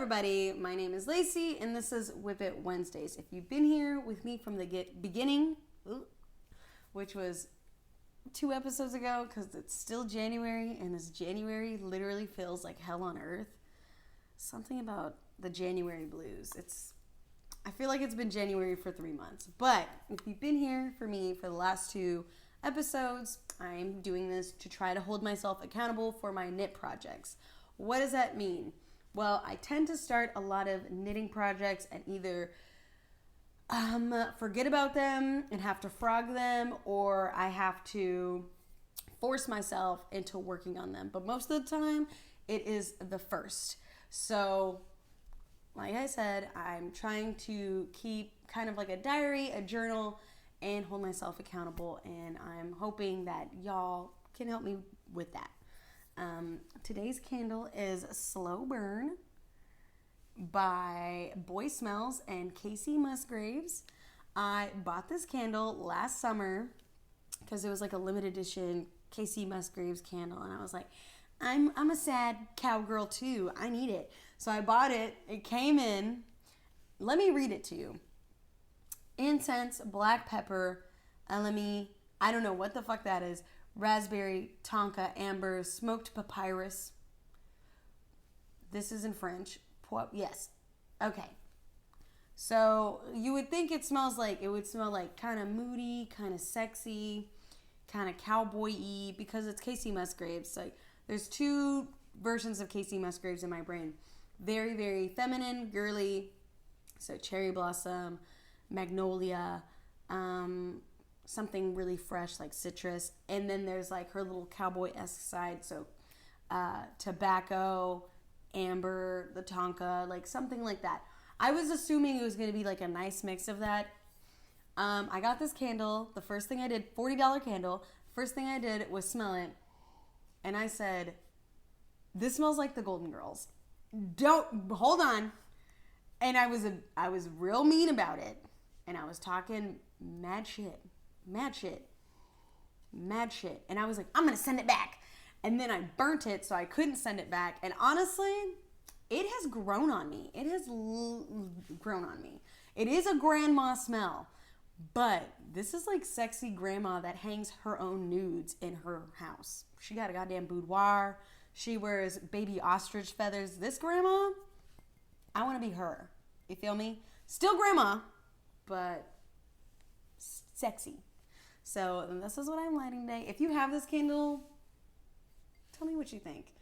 everybody, my name is Lacey and this is WIP IT Wednesdays. If you've been here with me from the beginning, which was 2 episodes ago, because it's still January and this January literally feels like hell on earth. Something about the January blues. I feel like it's been January for 3 months. But if you've been here for me for the last 2 episodes, I'm doing this to try to hold myself accountable for my knit projects. What does that mean? Well, I tend to start a lot of knitting projects and either forget about them and have to frog them, or I have to force myself into working on them. But most of the time, it is the first. So, like I said, I'm trying to keep kind of like a diary, a journal, and hold myself accountable. And I'm hoping that y'all can help me with that. Today's candle is Slow Burn by Boy Smells and Casey Musgraves. I bought this candle last summer because it was like a limited edition Casey Musgraves candle, and I was like, I'm a sad cowgirl too. I need it. So I bought it. It came in. Let me read it to you. Incense, black pepper, elemi, I don't know what the fuck that is. Raspberry, tonka, amber, smoked papyrus. This is in French. Yes. Okay. So you would think it would smell like kind of moody, kind of sexy, kind of cowboy-y, because it's Casey Musgraves. Like, there's 2 versions of Casey Musgraves in my brain. Very, very feminine, girly. So cherry blossom, magnolia, something really fresh like citrus. And then there's like her little cowboy-esque side. So tobacco, amber, the tonka, like something like that. I was assuming it was going to be like a nice mix of that. I got this candle. The first thing I did, $40 candle. First thing I did was smell it. And I said, this smells like the Golden Girls. Hold on. And I was real mean about it. And I was talking mad shit. And I was like, I'm going to send it back. And then I burnt it, so I couldn't send it back. And honestly, it has grown on me. It has grown on me. It is a grandma smell. But this is like sexy grandma that hangs her own nudes in her house. She got a goddamn boudoir. She wears baby ostrich feathers. This grandma, I want to be her. You feel me? Still grandma, but sexy. So this is what I'm lighting today. If you have this candle, tell me what you think.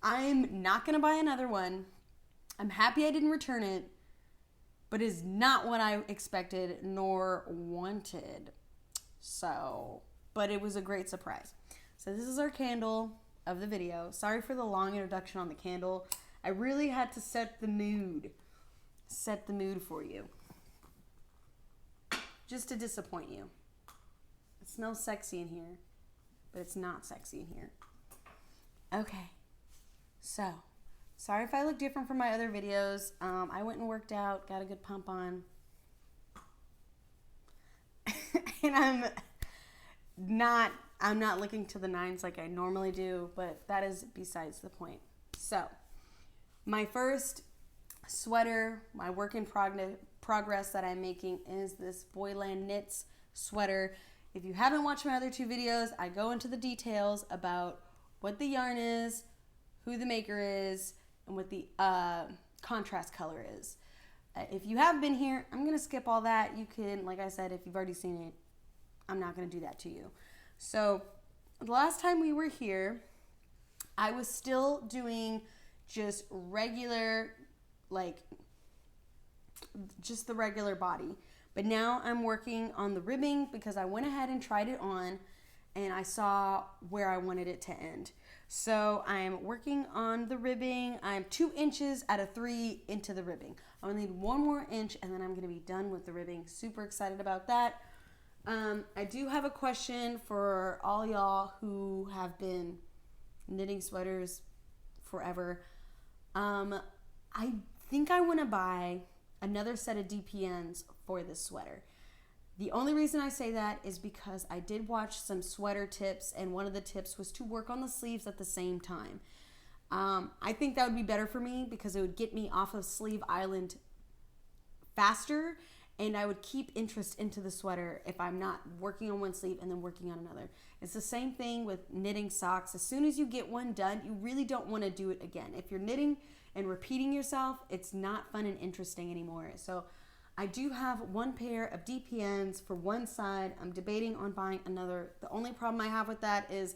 I'm not going to buy another one. I'm happy I didn't return it, but it is not what I expected nor wanted. So, but it was a great surprise. So this is our candle of the video. Sorry for the long introduction on the candle. I really had to set the mood for you. Just to disappoint you. It smells sexy in here, but it's not sexy in here. Okay, so sorry if I look different from my other videos. I went and worked out, got a good pump on. And I'm not looking to the nines like I normally do, but that is besides the point. So, my first sweater, my work in progress that I'm making is this Boyland Knits sweater. If you haven't watched my other 2 videos, I go into the details about what the yarn is, who the maker is, and what the contrast color is. If you have been here, I'm going to skip all that. You can, like I said, if you've already seen it, I'm not going to do that to you. So, the last time we were here, I was still doing just regular, just the regular body. But now I'm working on the ribbing because I went ahead and tried it on and I saw where I wanted it to end. So I'm working on the ribbing. I'm 2 inches out of 3 into the ribbing. I only need 1 more inch and then I'm going to be done with the ribbing. Super excited about that. I do have a question for all y'all who have been knitting sweaters forever. I think I want to buy another set of DPNs for this sweater. The only reason I say that is because I did watch some sweater tips, and one of the tips was to work on the sleeves at the same time. I think that would be better for me because it would get me off of Sleeve Island faster, and I would keep interest into the sweater if I'm not working on one sleeve and then working on another. It's the same thing with knitting socks. As soon as you get one done, you really don't want to do it again. If you're knitting and repeating yourself, it's not fun and interesting anymore. So I do have one pair of DPNs for one side. I'm debating on buying another. The only problem I have with that is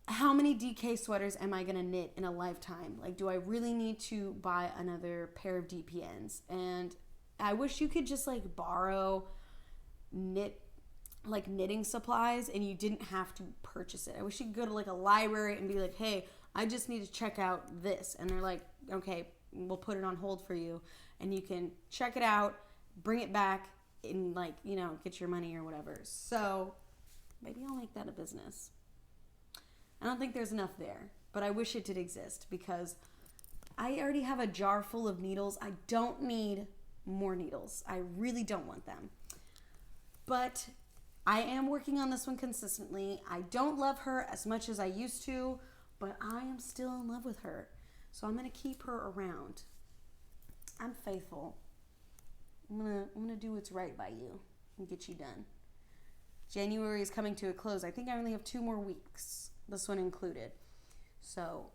how many DK sweaters am I going to knit in a lifetime? Like, do I really need to buy another pair of DPNs? And I wish you could just like borrow knitting supplies and you didn't have to purchase it. I wish you could go to like a library and be like, hey, I just need to check out this. And they're like, okay, we'll put it on hold for you. And you can check it out, bring it back, and like, you know, get your money or whatever. So maybe I'll make that a business. I don't think there's enough there, but I wish it did exist because I already have a jar full of needles. I don't need more needles. I really don't want them. But I am working on this one consistently. I don't love her as much as I used to, but I am still in love with her. So I'm going to keep her around. I'm faithful. I'm gonna do what's right by you and get you done. January is coming to a close. I think I only have 2 more weeks, this one included. So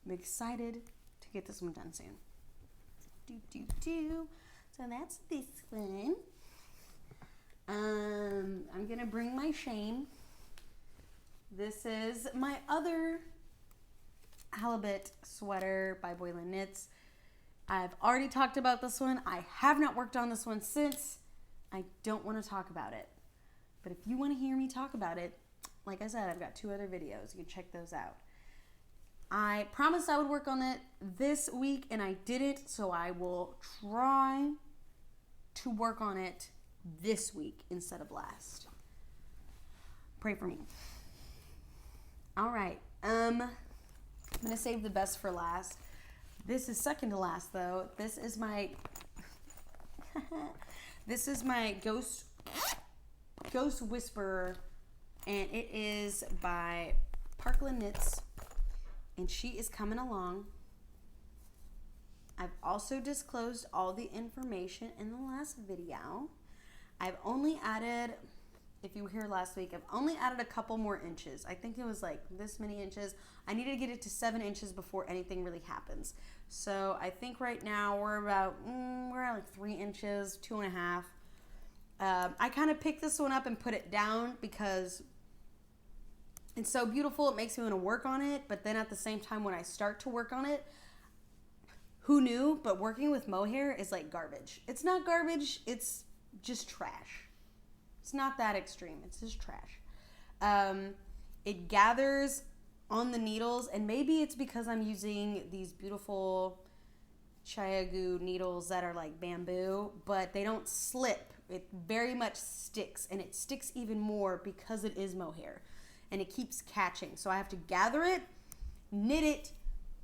I'm excited to get this one done soon. So that's this one. I'm gonna bring my shame. This is my other halibut sweater by Boylan Knits. I've already talked about this one. I have not worked on this one since. I don't want to talk about it. But if you want to hear me talk about it, like I said, I've got 2 other videos. You can check those out. I promised I would work on it this week, and I didn't, so I will try to work on it this week instead of last. Pray for me. All right. I'm going to save the best for last. This is second to last, though. This is my Ghost Whisperer, and it is by Parkland Knits, and she is coming along. I've also disclosed all the information in the last video. I've only added, if you were here last week, I've only added a couple more inches. I think it was like this many inches. I need to get it to 7 inches before anything really happens. So I think right now we're at like 3 inches, 2.5. I kind of picked this one up and put it down because it's so beautiful. It makes me want to work on it. But then at the same time, when I start to work on it, who knew? But working with mohair is like garbage. It's not garbage. It's just trash. It's not that extreme. It's just trash. It gathers on the needles, and maybe it's because I'm using these beautiful Chiagu needles that are like bamboo, but they don't slip. It very much sticks, and it sticks even more because it is mohair, and it keeps catching. So I have to gather it, knit it,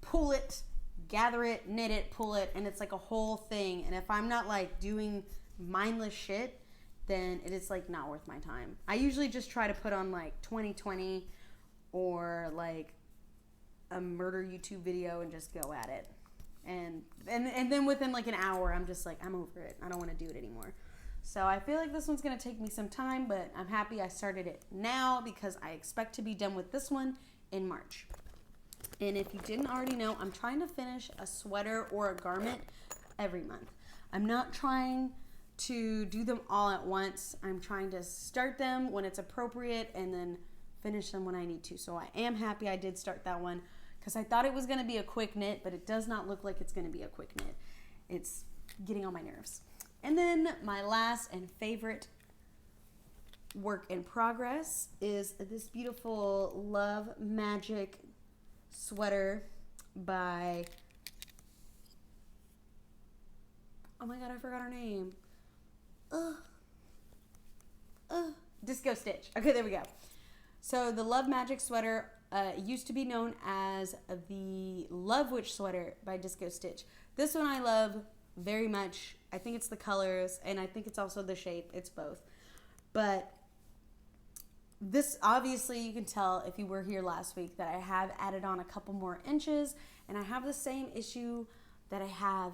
pull it, gather it, knit it, pull it, and it's like a whole thing. And if I'm not like doing mindless shit, then it is like not worth my time. I usually just try to put on like 2020 or like a murder YouTube video and just go at it. And then within like an hour, I'm just like, I'm over it. I don't want to do it anymore. So I feel like this one's going to take me some time, but I'm happy I started it now because I expect to be done with this one in March. And if you didn't already know, I'm trying to finish a sweater or a garment every month. I'm not trying to do them all at once. I'm trying to start them when it's appropriate and then finish them when I need to. So I am happy I did start that one because I thought it was going to be a quick knit, but it does not look like it's going to be a quick knit. It's getting on my nerves. And then my last and favorite work in progress is this beautiful Love Magic sweater by, oh my god, I forgot her name. Disco Stitch. Okay, there we go. So the Love Magic sweater used to be known as the Love Witch sweater by Disco Stitch. This one I love very much. I think it's the colors, and I think it's also the shape. It's both. But This, obviously, you can tell if you were here last week that I have added on a couple more inches, and I have the same issue that I have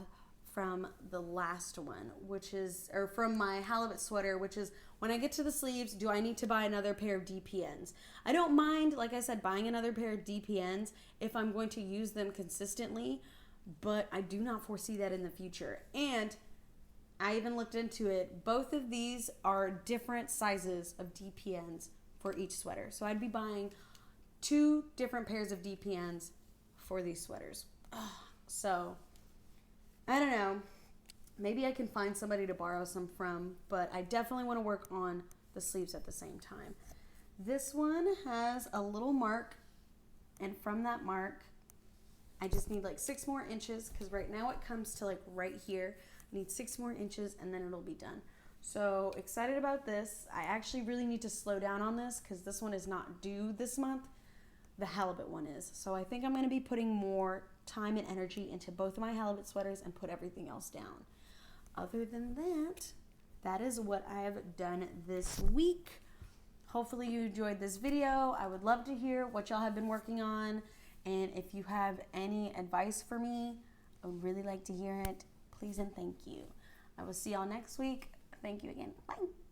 from the last one, which is, or from my halibut sweater, which is when I get to the sleeves, do I need to buy another pair of DPNs? I don't mind, like I said, buying another pair of DPNs if I'm going to use them consistently, but I do not foresee that in the future. And I even looked into it. Both of these are different sizes of DPNs for each sweater. So I'd be buying 2 different pairs of DPNs for these sweaters. So I don't know. Maybe I can find somebody to borrow some from, but I definitely want to work on the sleeves at the same time. This one has a little mark, and from that mark, I just need like 6 more inches, because right now it comes to like right here. I need 6 more inches and then it'll be done. So excited about this. I actually really need to slow down on this because this one is not due this month. The halibut one is. So I think I'm going to be putting more time and energy into both of my halibut sweaters and put everything else down. Other than that, that is what I have done this week. Hopefully you enjoyed this video. I would love to hear what y'all have been working on. And if you have any advice for me, I would really like to hear it. Please and thank you. I will see y'all next week. Thank you again. Bye.